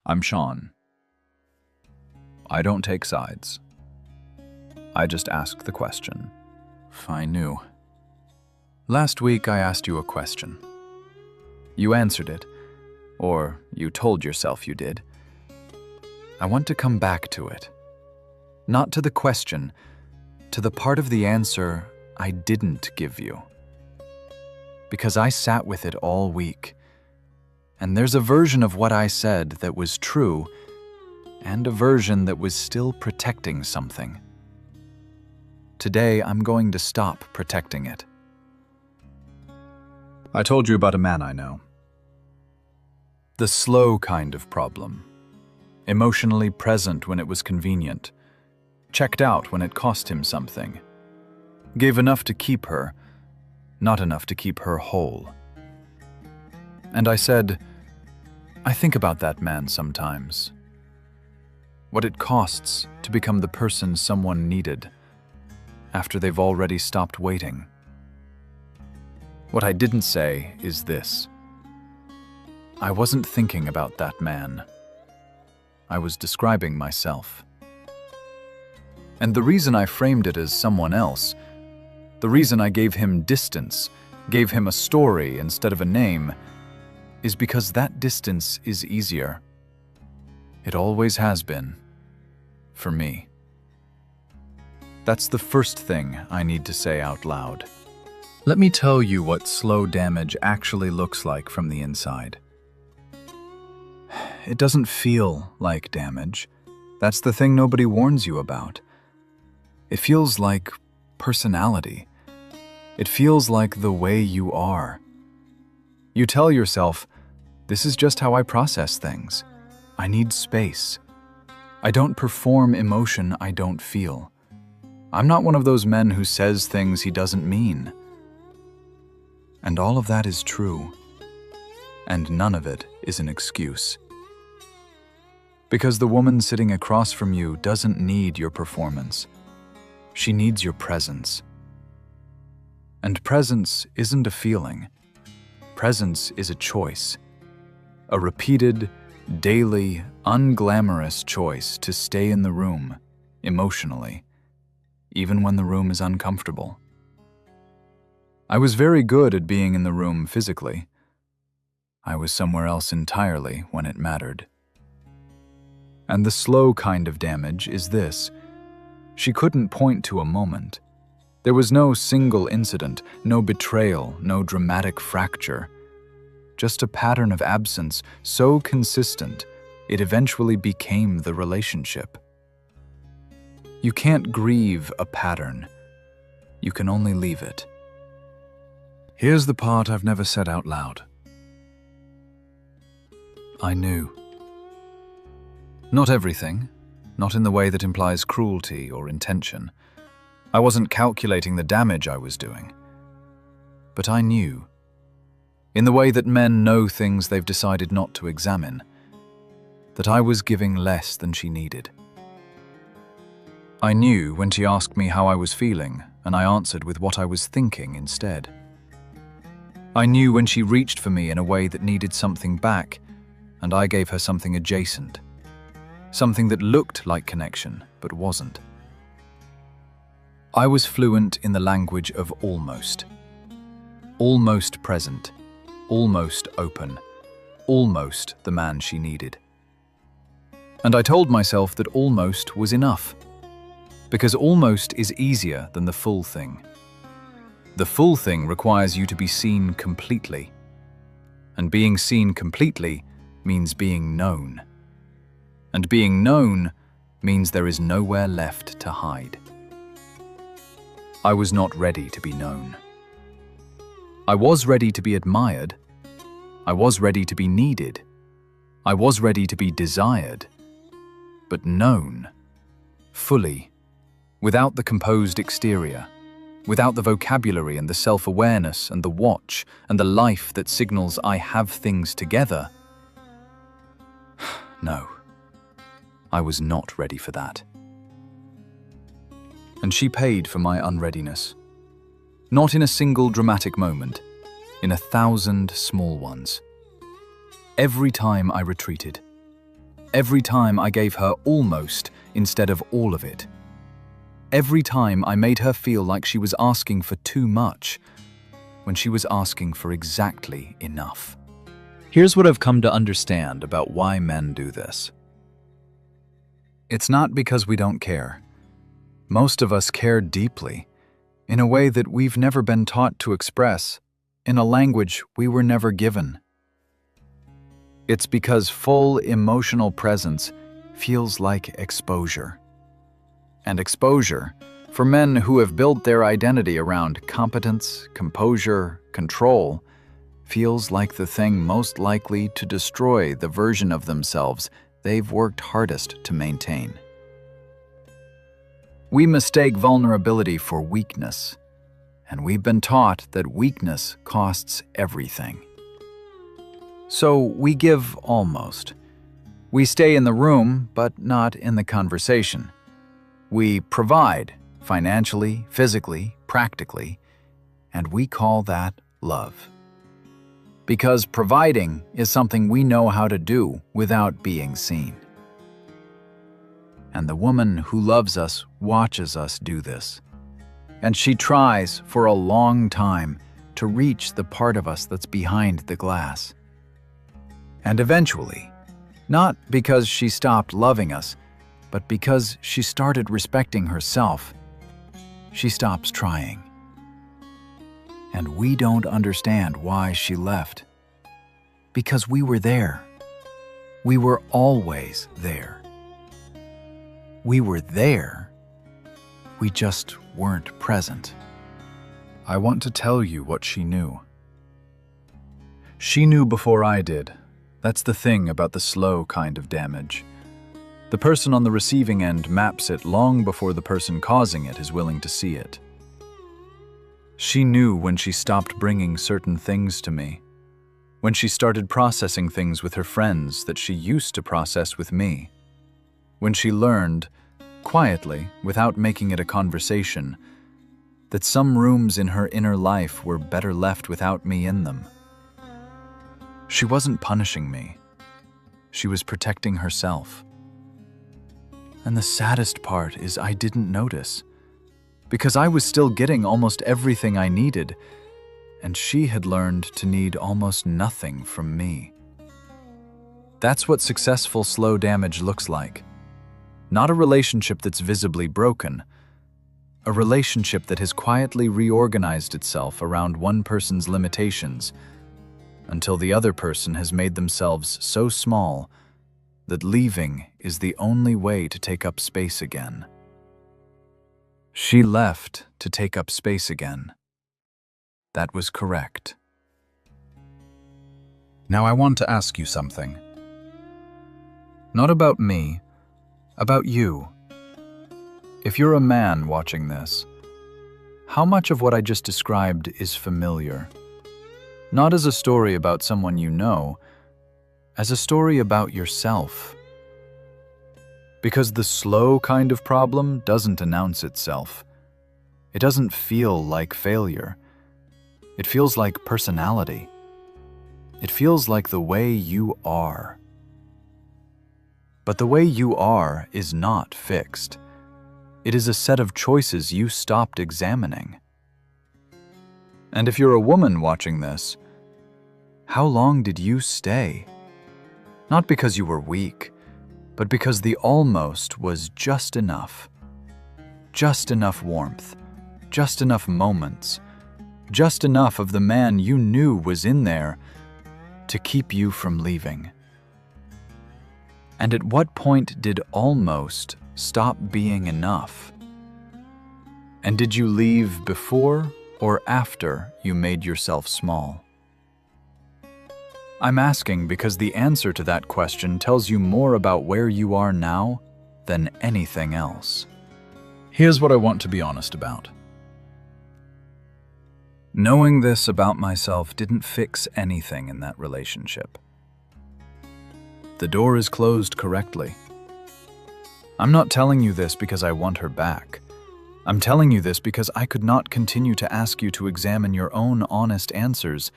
I'm Sean. I don't take sides. I just ask the question. If I knew. Last week I asked you a question. You answered it, or you told yourself you did. I want to come back to it. Not to the question, to the part of the answer I didn't give you. Because I sat with it all week, and there's a version of what I said that was true, and a version that was still protecting something. Today, I'm going to stop protecting it. I told you about a man I know. The slow kind of problem. Emotionally present when it was convenient. Checked out when it cost him something. Gave enough to keep her, not enough to keep her whole. And I said, I think about that man sometimes. What it costs to become the person someone needed after they've already stopped waiting. What I didn't say is this. I wasn't thinking about that man. I was describing myself. And the reason I framed it as someone else, the reason I gave him distance, gave him a story instead of a name, is because that distance is easier. It always has been. For me. That's the first thing I need to say out loud. Let me tell you what slow damage actually looks like from the inside. It doesn't feel like damage. That's the thing nobody warns you about. It feels like personality. It feels like the way you are. You tell yourself, this is just how I process things. I need space. I don't perform emotion I don't feel. I'm not one of those men who says things he doesn't mean. And all of that is true. And none of it is an excuse. Because the woman sitting across from you doesn't need your performance. She needs your presence. And presence isn't a feeling. Presence is a choice. A repeated, daily, unglamorous choice to stay in the room, emotionally, even when the room is uncomfortable. I was very good at being in the room physically. I was somewhere else entirely when it mattered. And the slow kind of damage is this. She couldn't point to a moment. There was no single incident, no betrayal, no dramatic fracture. Just a pattern of absence so consistent, it eventually became the relationship. You can't grieve a pattern. You can only leave it. Here's the part I've never said out loud. I knew. Not everything, not in the way that implies cruelty or intention. I wasn't calculating the damage I was doing. But I knew. In the way that men know things they've decided not to examine, that I was giving less than she needed. I knew when she asked me how I was feeling, and I answered with what I was thinking instead. I knew when she reached for me in a way that needed something back, and I gave her something adjacent, something that looked like connection, but wasn't. I was fluent in the language of almost. Almost present. Almost open, almost the man she needed. And I told myself that almost was enough, because almost is easier than the full thing. The full thing requires you to be seen completely, and being seen completely means being known. And being known means there is nowhere left to hide. I was not ready to be known. I was ready to be admired. I was ready to be needed. I was ready to be desired. But known, fully, without the composed exterior, without the vocabulary and the self-awareness and the watch and the life that signals I have things together. No, I was not ready for that. And she paid for my unreadiness. Not in a single dramatic moment, in 1,000 small ones. Every time I retreated, Every time I gave her almost instead of all of it. Every time I made her feel like she was asking for too much, when she was asking for exactly enough. Here's what I've come to understand about why men do this. It's not because we don't care. Most of us care deeply, in a way that we've never been taught to express, in a language we were never given. It's because full emotional presence feels like exposure. And exposure, for men who have built their identity around competence, composure, control, feels like the thing most likely to destroy the version of themselves they've worked hardest to maintain. We mistake vulnerability for weakness, and we've been taught that weakness costs everything. So we give almost. We stay in the room, but not in the conversation. We provide, financially, physically, practically, and we call that love. Because providing is something we know how to do without being seen. And the woman who loves us watches us do this. And she tries for a long time to reach the part of us that's behind the glass. And eventually, not because she stopped loving us, but because she started respecting herself, she stops trying. And we don't understand why she left. Because we were there. We were always there. We were there. We just weren't present. I want to tell you what she knew. She knew before I did. That's the thing about the slow kind of damage. The person on the receiving end maps it long before the person causing it is willing to see it. She knew when she stopped bringing certain things to me, when she started processing things with her friends that she used to process with me, when she learned, quietly, without making it a conversation, that some rooms in her inner life were better left without me in them. She wasn't punishing me. She was protecting herself. And the saddest part is I didn't notice, because I was still getting almost everything I needed, and she had learned to need almost nothing from me. That's what successful slow damage looks like. Not a relationship that's visibly broken, a relationship that has quietly reorganized itself around one person's limitations until the other person has made themselves so small that leaving is the only way to take up space again. She left to take up space again. That was correct. Now I want to ask you something. Not about me, about you. If you're a man watching this, how much of what I just described is familiar? Not as a story about someone you know, as a story about yourself. Because the slow kind of problem doesn't announce itself. It doesn't feel like failure. It feels like personality. It feels like the way you are. But the way you are is not fixed. It is a set of choices you stopped examining. And if you're a woman watching this, how long did you stay? Not because you were weak, but because the almost was just enough. Just enough warmth, just enough moments, just enough of the man you knew was in there to keep you from leaving. And at what point did almost stop being enough? And did you leave before or after you made yourself small? I'm asking because the answer to that question tells you more about where you are now than anything else. Here's what I want to be honest about. Knowing this about myself didn't fix anything in that relationship. The door is closed correctly. I'm not telling you this because I want her back. I'm telling you this because I could not continue to ask you to examine your own honest answers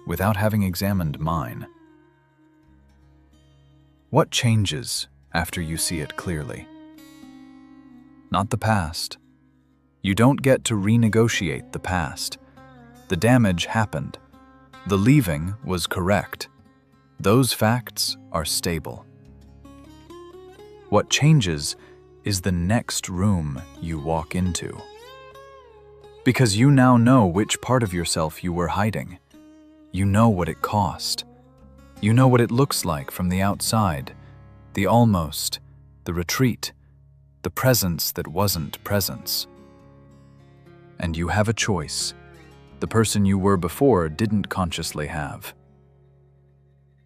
without having examined mine. What changes after you see it clearly? Not the past. You don't get to renegotiate the past. The damage happened. The leaving was correct. Those facts are stable. What changes is the next room you walk into. Because you now know which part of yourself you were hiding. You know what it cost. You know what it looks like from the outside, the almost, the retreat, the presence that wasn't presence. And you have a choice the person you were before didn't consciously have.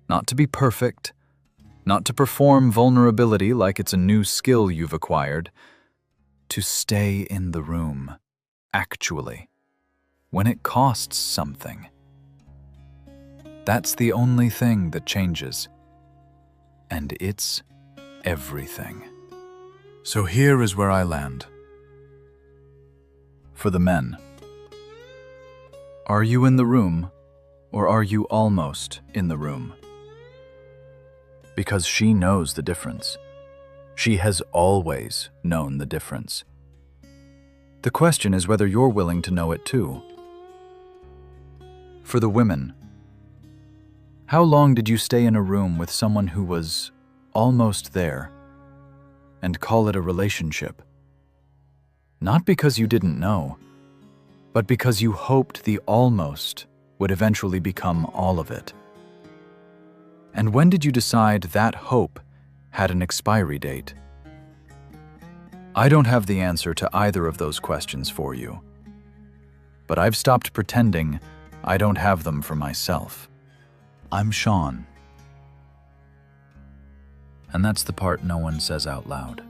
Not to be perfect, not to perform vulnerability like it's a new skill you've acquired, to stay in the room, actually, when it costs something. That's the only thing that changes. And it's everything. So here is where I land. For the men. Are you in the room, or are you almost in the room? Because she knows the difference. She has always known the difference. The question is whether you're willing to know it too. For the women. How long did you stay in a room with someone who was almost there and call it a relationship? Not because you didn't know, but because you hoped the almost would eventually become all of it. And when did you decide that hope had an expiry date? I don't have the answer to either of those questions for you, but I've stopped pretending I don't have them for myself. I'm Sean. And that's the part no one says out loud.